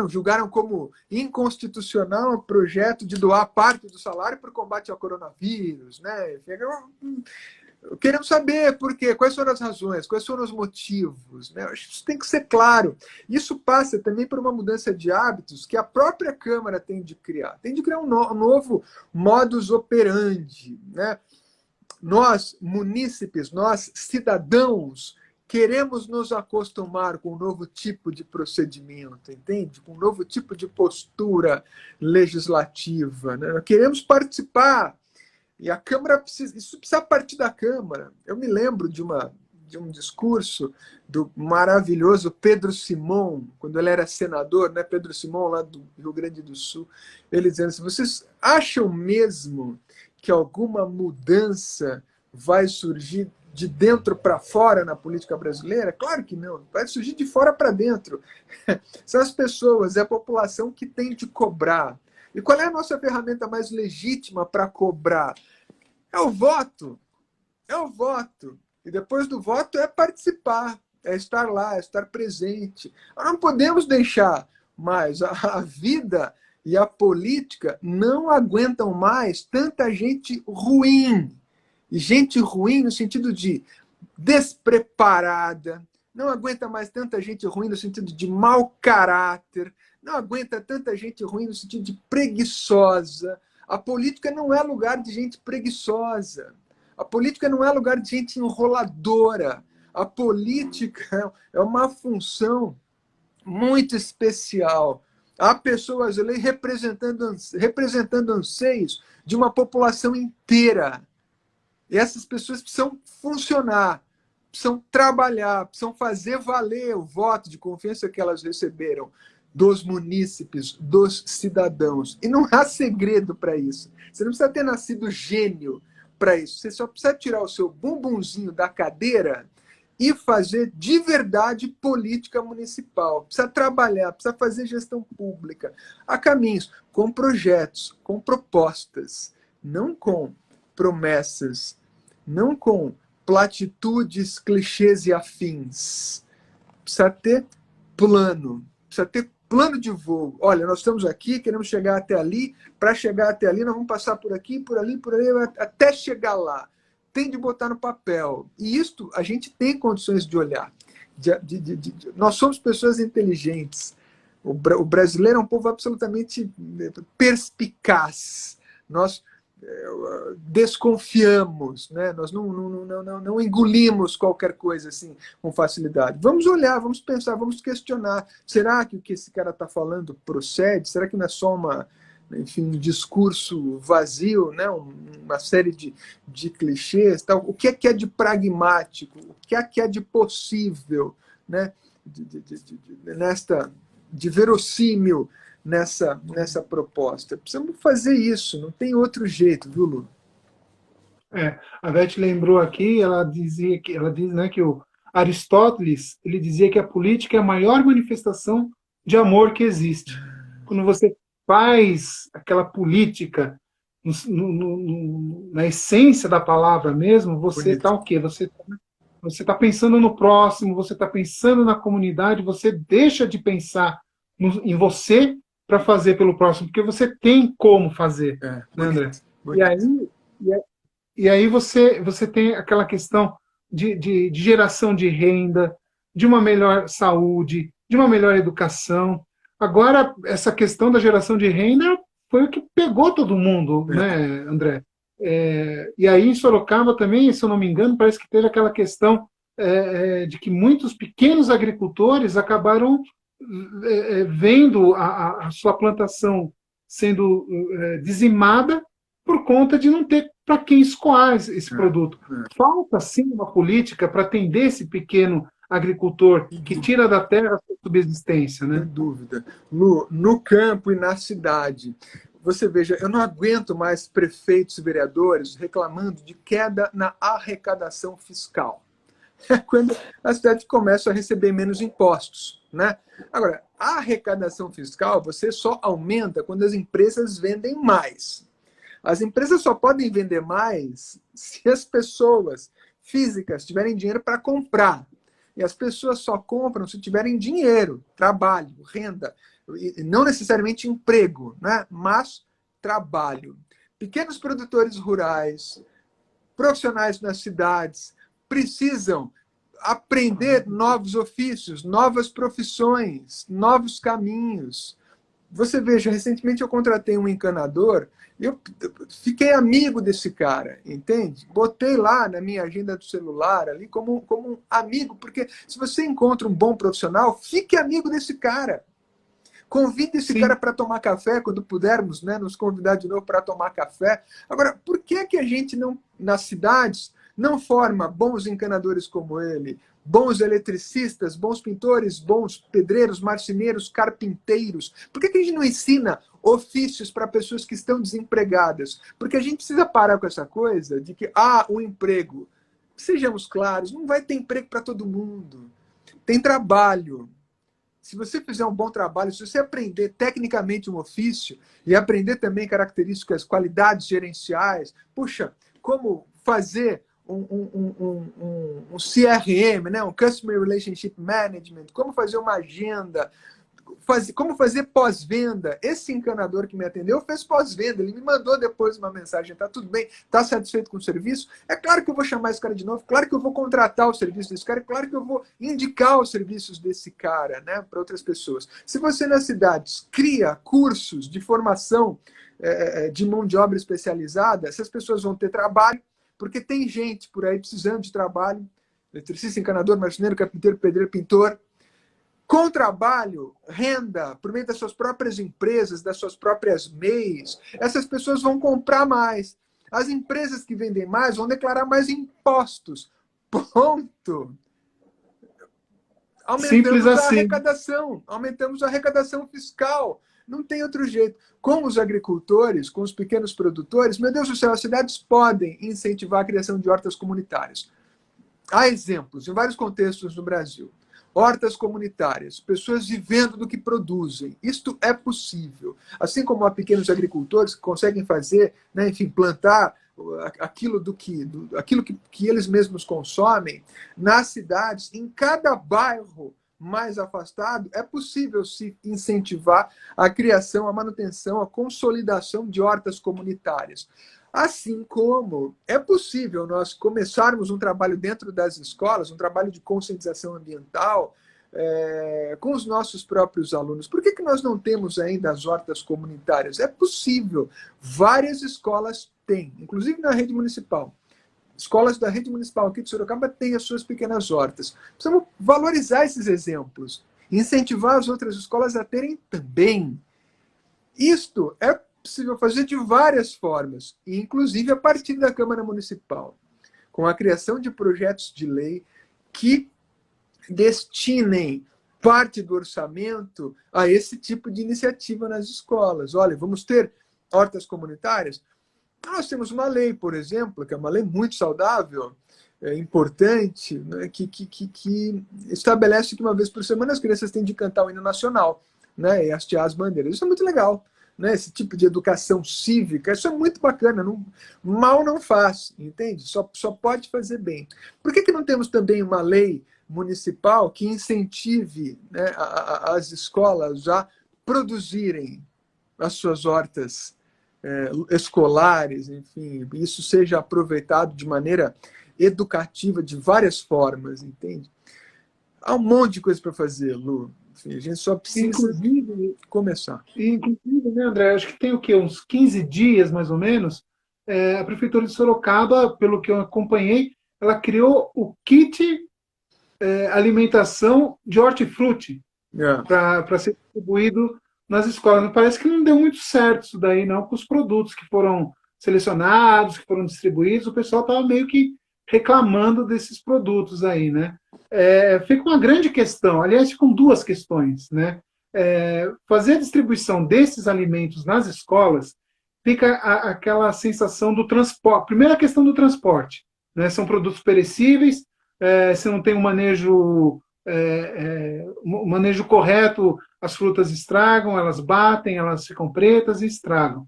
julgaram como inconstitucional o projeto de doar parte do salário para o combate ao coronavírus, né? Queremos saber por quê, quais foram as razões, quais foram os motivos. Né? Isso tem que ser claro. Isso passa também por uma mudança de hábitos que a própria Câmara tem de criar. Tem de criar um novo modus operandi. Né? Nós, munícipes, nós, cidadãos, queremos nos acostumar com um novo tipo de procedimento, entende? Com um novo tipo de postura legislativa. Né? Queremos participar. E a Câmara isso precisa partir da Câmara. Eu me lembro de um discurso do maravilhoso Pedro Simão, quando ele era senador, né? Pedro Simão, lá do Rio Grande do Sul, ele dizendo assim: vocês acham mesmo que alguma mudança vai surgir de dentro para fora na política brasileira? Claro que não, vai surgir de fora para dentro. São as pessoas, é a população que tem de cobrar. E qual é a nossa ferramenta mais legítima para cobrar? É o voto. É o voto. E depois do voto é participar, é estar lá, é estar presente. Nós não podemos deixar mais. A vida e a política não aguentam mais tanta gente ruim. E gente ruim no sentido de despreparada, não aguenta mais tanta gente ruim no sentido de mau caráter, não aguenta tanta gente ruim no sentido de preguiçosa. A política não é lugar de gente preguiçosa. A política não é lugar de gente enroladora. A política é uma função muito especial. Há pessoas ali representando anseios de uma população inteira. E essas pessoas precisam funcionar, precisam trabalhar, precisam fazer valer o voto de confiança que elas receberam dos munícipes, dos cidadãos. E não há segredo para isso. Você não precisa ter nascido gênio para isso. Você só precisa tirar o seu bumbumzinho da cadeira e fazer de verdade política municipal. Precisa trabalhar, precisa fazer gestão pública. Há caminhos, com projetos, com propostas, não com promessas, não com platitudes, clichês e afins. Precisa ter plano, precisa ter plano de voo. Olha, nós estamos aqui, queremos chegar até ali. Para chegar até ali, nós vamos passar por aqui, por ali, até chegar lá. Tem de botar no papel. E isto a gente tem condições de olhar. Nós somos pessoas inteligentes. O brasileiro é um povo absolutamente perspicaz. Nós desconfiamos, né? Nós não engolimos qualquer coisa assim com facilidade. Vamos olhar, vamos pensar, vamos questionar. Será que o que esse cara está falando procede? Será que não é só enfim, um discurso vazio, né? Uma série de clichês. Tal. O que é de pragmático? O que é de possível, né? De verossímil nessa proposta? Precisamos fazer isso, não tem outro jeito, viu, Lu? A Beth lembrou aqui, ela diz, né, que o Aristóteles, ele dizia que a política é a maior manifestação de amor que existe. Quando você faz aquela política na essência da palavra mesmo, você está Bonito. o quê? Você está pensando no próximo, você está pensando na comunidade, você deixa de pensar em você para fazer pelo próximo, porque você tem como fazer, né, André? Bonito, E aí, bonito. e aí você tem aquela questão de geração de renda, de uma melhor saúde, de uma melhor educação. Agora, essa questão da geração de renda foi o que pegou todo mundo, É, né, André? E aí, em Sorocaba também, se eu não me engano, parece que teve aquela questão de que muitos pequenos agricultores acabaram vendo a sua plantação sendo dizimada por conta de não ter para quem escoar esse produto. Falta, sim, uma política para atender esse pequeno agricultor que tira da terra a sua subsistência, sem né? dúvida. No campo e na cidade. Você veja, eu não aguento mais prefeitos e vereadores reclamando de queda na arrecadação fiscal. É quando a cidade começa a receber menos impostos, né? Agora, a arrecadação fiscal você só aumenta quando as empresas vendem mais. As empresas só podem vender mais se as pessoas físicas tiverem dinheiro para comprar. E as pessoas só compram se tiverem dinheiro, trabalho, renda, e não necessariamente emprego, né? Mas trabalho. Pequenos produtores rurais, profissionais nas cidades, precisam aprender novos ofícios, novas profissões, novos caminhos. Você veja, recentemente eu contratei um encanador, eu fiquei amigo desse cara, entende? Botei lá na minha agenda do celular, ali como um amigo, porque se você encontra um bom profissional, fique amigo desse cara. Convide esse cara Sim, para tomar café, quando pudermos, né, nos convidar de novo para tomar café. Agora, por que a gente não, nas cidades, não forma bons encanadores como ele, bons eletricistas, bons pintores, bons pedreiros, marceneiros, carpinteiros? Por que a gente não ensina ofícios para pessoas que estão desempregadas? Porque a gente precisa parar com essa coisa de que, o emprego. Sejamos claros, não vai ter emprego para todo mundo. Tem trabalho. Se você fizer um bom trabalho, se você aprender tecnicamente um ofício e aprender também características, qualidades gerenciais, puxa, como fazer um CRM, né? Um Customer Relationship Management, como fazer uma agenda, como fazer pós-venda. Esse encanador que me atendeu fez pós-venda. Ele me mandou depois uma mensagem: tá tudo bem? Tá satisfeito com o serviço? É claro que eu vou chamar esse cara de novo, claro que eu vou contratar o serviço desse cara, é claro que eu vou indicar os serviços desse cara, né, para outras pessoas. Se você nas cidades cria cursos de formação de mão de obra especializada, essas pessoas vão ter trabalho, porque tem gente por aí precisando de trabalho: eletricista, encanador, marceneiro, carpinteiro, pedreiro, pintor. Com trabalho, renda, por meio das suas próprias empresas, das suas próprias MEIs, essas pessoas vão comprar mais. As empresas que vendem mais vão declarar mais impostos. Ponto. simples Aumentamos a assim. arrecadação, aumentamos a arrecadação fiscal. Não tem outro jeito. Com os agricultores, com os pequenos produtores, meu Deus do céu, as cidades podem incentivar a criação de hortas comunitárias. Há exemplos em vários contextos no Brasil. Hortas comunitárias, pessoas vivendo do que produzem. Isto é possível. Assim como há pequenos agricultores que conseguem fazer, né, enfim, plantar aquilo que eles mesmos consomem, nas cidades, em cada bairro mais afastado, é possível se incentivar a criação, a manutenção, a consolidação de hortas comunitárias. Assim como é possível nós começarmos um trabalho dentro das escolas, um trabalho de conscientização ambiental, com os nossos próprios alunos. Por que nós não temos ainda as hortas comunitárias? É possível. Várias escolas têm, inclusive na rede municipal. Escolas da rede municipal aqui de Sorocaba têm as suas pequenas hortas. Precisamos valorizar esses exemplos, incentivar as outras escolas a terem também. Isto é possível fazer de várias formas, inclusive a partir da Câmara Municipal, com a criação de projetos de lei que destinem parte do orçamento a esse tipo de iniciativa nas escolas. Olha, vamos ter hortas comunitárias? Nós temos uma lei, por exemplo, que é uma lei muito saudável, importante, né, que estabelece que uma vez por semana as crianças têm de cantar o hino nacional, né, e hastear as bandeiras. Isso é muito legal. Né, esse tipo de educação cívica, isso é muito bacana, não, mal não faz, entende? Só pode fazer bem. Por que não temos também uma lei municipal que incentive, né, as escolas a produzirem as suas hortas escolares, enfim, isso seja aproveitado de maneira educativa de várias formas, entende? Há um monte de coisa para fazer, Lu. Enfim, a gente só precisa Inclusive, começar. inclusive, né, André, acho que tem o quê? Uns 15 dias, mais ou menos, a Prefeitura de Sorocaba, pelo que eu acompanhei, ela criou o kit alimentação de hortifruti É. para ser distribuído nas escolas. Parece que não deu muito certo isso daí, não, com os produtos que foram selecionados, que foram distribuídos, o pessoal estava meio que reclamando desses produtos aí, né? Fica uma grande questão, aliás, ficam duas questões, né? Fazer a distribuição desses alimentos nas escolas, fica aquela sensação do transporte. Primeiro, a questão do transporte, né? São produtos perecíveis, se não tem um manejo correto, as frutas estragam, elas batem, elas ficam pretas e estragam.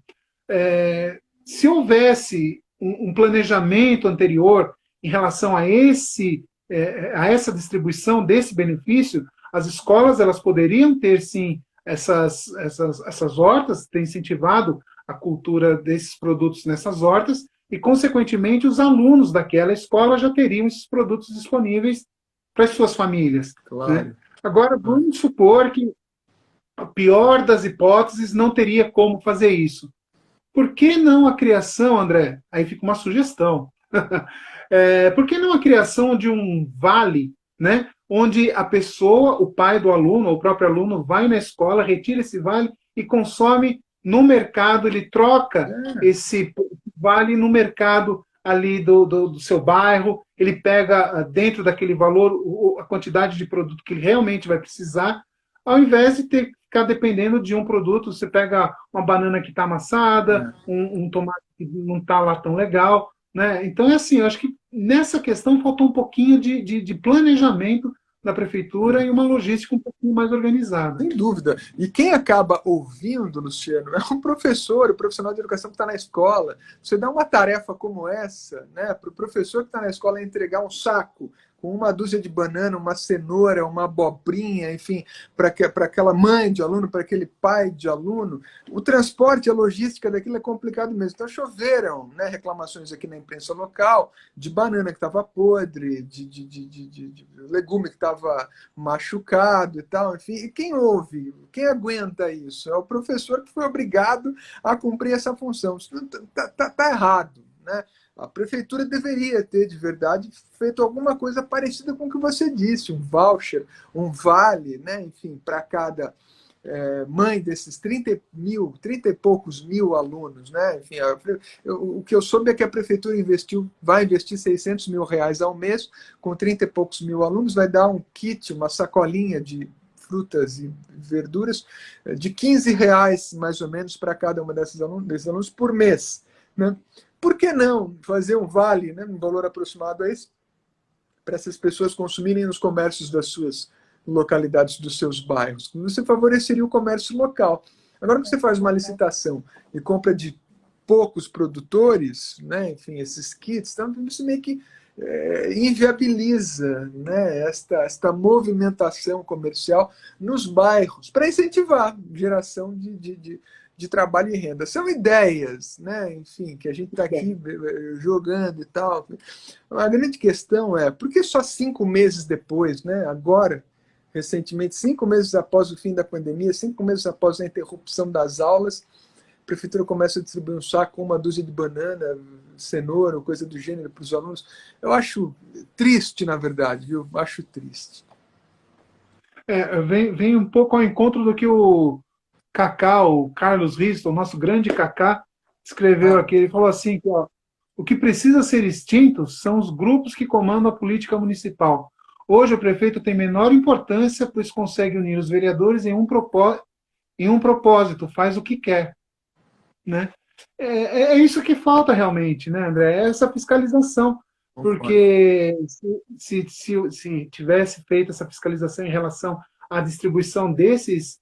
Se houvesse um planejamento anterior em relação a essa distribuição desse benefício, as escolas elas poderiam ter, sim, essas hortas, ter incentivado a cultura desses produtos nessas hortas, e, consequentemente, os alunos daquela escola já teriam esses produtos disponíveis para as suas famílias. Claro. Né? Agora, vamos supor que, a pior das hipóteses, não teria como fazer isso. Por que não a criação, André? Aí fica uma sugestão. Por que não a criação de um vale, né? Onde a pessoa, o pai do aluno, ou o próprio aluno, vai na escola, retira esse vale e consome no mercado, ele troca esse vale no mercado ali do seu bairro, ele pega dentro daquele valor a quantidade de produto que ele realmente vai precisar, ao invés de ficar dependendo de um produto. Você pega uma banana que está amassada, um tomate que não está lá tão legal, né? Então, assim, eu acho que nessa questão faltou um pouquinho de planejamento da prefeitura e uma logística um pouquinho mais organizada. Sem dúvida. E quem acaba ouvindo, Luciano, é um professor, o profissional de educação que está na escola. Você dá uma tarefa como essa, né, para o professor que está na escola entregar um saco com uma dúzia de banana, uma cenoura, uma abobrinha, enfim, para aquela mãe de aluno, para aquele pai de aluno, o transporte, a logística daquilo é complicado mesmo. Então choveram, né, reclamações aqui na imprensa local de banana que estava podre, de legume que estava machucado e tal, enfim. E quem ouve, quem aguenta isso? É o professor que foi obrigado a cumprir essa função. Isso tá errado, né? A prefeitura deveria ter, de verdade, feito alguma coisa parecida com o que você disse, um voucher, um vale, né? Enfim, para cada mãe desses 30 e poucos mil alunos, né? Enfim, o que eu soube é que a prefeitura vai investir 600 mil reais ao mês, com 30 e poucos mil alunos, vai dar um kit, uma sacolinha de frutas e verduras de 15 reais, mais ou menos, para cada uma desses alunos por mês, né? Por que não fazer um vale, né, um valor aproximado a esse, para essas pessoas consumirem nos comércios das suas localidades, dos seus bairros? Você favoreceria o comércio local. Agora que você faz uma licitação e compra de poucos produtores, né, enfim, esses kits, então isso meio que inviabiliza, né, esta movimentação comercial nos bairros, para incentivar geração de trabalho e renda. São ideias, né, enfim, que a gente está aqui jogando e tal. A grande questão é, por que só 5 meses depois, né, agora, recentemente, 5 meses após o fim da pandemia, 5 meses após a interrupção das aulas, a prefeitura começa a distribuir um saco com uma dúzia de banana, cenoura, ou coisa do gênero para os alunos? Eu acho triste, na verdade, viu? Acho triste. Vem um pouco ao encontro do que o Kaká, o Carlos Risto, o nosso grande Kaká, escreveu aqui, ele falou assim, que, ó, o que precisa ser extinto são os grupos que comandam a política municipal. Hoje o prefeito tem menor importância, pois consegue unir os vereadores em um propósito, faz o que quer. Né? É isso que falta realmente, né, André? É essa fiscalização. Porque se tivesse feito essa fiscalização em relação à distribuição desses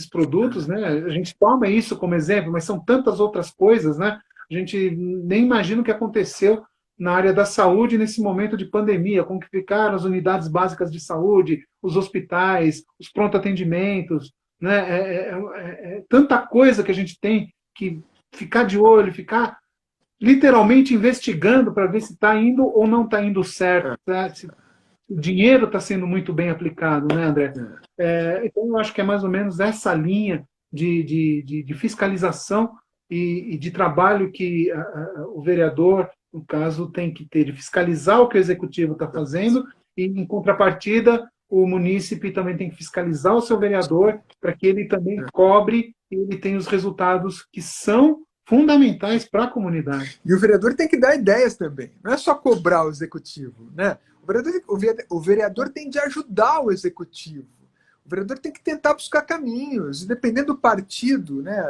produtos, né, a gente toma isso como exemplo, mas são tantas outras coisas, né? A gente nem imagina o que aconteceu na área da saúde nesse momento de pandemia, como que ficaram as unidades básicas de saúde, os hospitais, os pronto-atendimentos, né? Tanta coisa que a gente tem que ficar de olho, ficar literalmente investigando para ver se está indo ou não está indo certo, tá? Se o dinheiro está sendo muito bem aplicado, né, André? Então, eu acho que é mais ou menos essa linha de fiscalização e de trabalho que o vereador, no caso, tem que ter, de fiscalizar o que o executivo está fazendo e, em contrapartida, o munícipe também tem que fiscalizar o seu vereador para que ele também cobre e ele tenha os resultados que são fundamentais para a comunidade. E o vereador tem que dar ideias também, não é só cobrar o executivo, né? O vereador tem de ajudar o executivo. O vereador tem que tentar buscar caminhos, e dependendo do partido, né,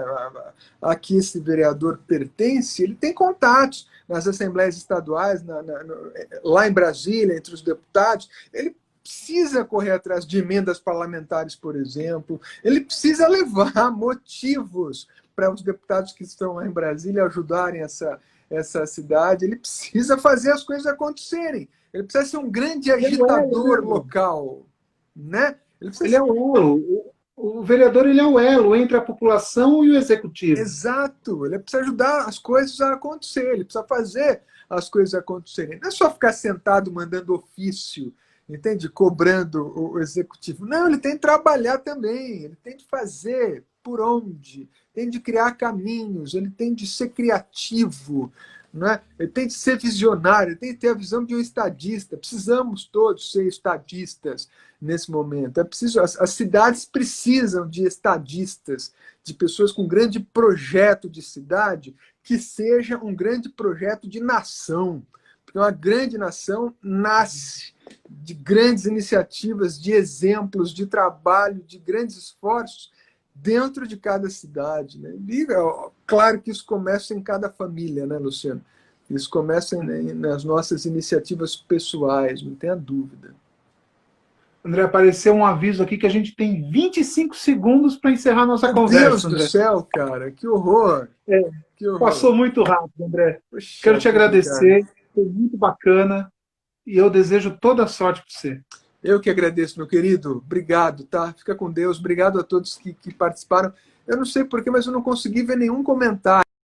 a que esse vereador pertence, ele tem contatos nas assembleias estaduais, lá em Brasília, entre os deputados. Ele precisa correr atrás de emendas parlamentares, por exemplo. Ele precisa levar motivos para os deputados que estão lá em Brasília ajudarem essa cidade. Ele precisa fazer as coisas acontecerem. Ele precisa ser um grande agitador local, né? Ele é o elo. O vereador, ele é o elo entre a população e o executivo. Exato. Ele precisa ajudar as coisas a acontecer. Ele precisa fazer as coisas acontecerem. Não é só ficar sentado mandando ofício, entende? Cobrando o executivo. Não, ele tem que trabalhar também. Ele tem de fazer por onde. Tem de criar caminhos. Ele tem de ser criativo. Né? Ele tem de ser visionário, ele tem de ter a visão de um estadista. Precisamos todos ser estadistas nesse momento. As cidades precisam de estadistas, de pessoas com um grande projeto de cidade que seja um grande projeto de nação. Porque uma grande nação nasce de grandes iniciativas, de exemplos, de trabalho, de grandes esforços dentro de cada cidade. Né? E, claro que isso começa em cada família, né, Luciano? Isso começa nas nossas iniciativas pessoais, não tenha dúvida. André, apareceu um aviso aqui que a gente tem 25 segundos para encerrar nossa conversa. Meu Deus André. do céu, cara, que horror! Que horror. Passou muito rápido, André. Poxa, quero te agradecer, foi muito bacana e eu desejo toda a sorte para você. Eu que agradeço, meu querido. Obrigado, tá? Fica com Deus. Obrigado a todos que participaram. Eu não sei porquê, mas eu não consegui ver nenhum comentário.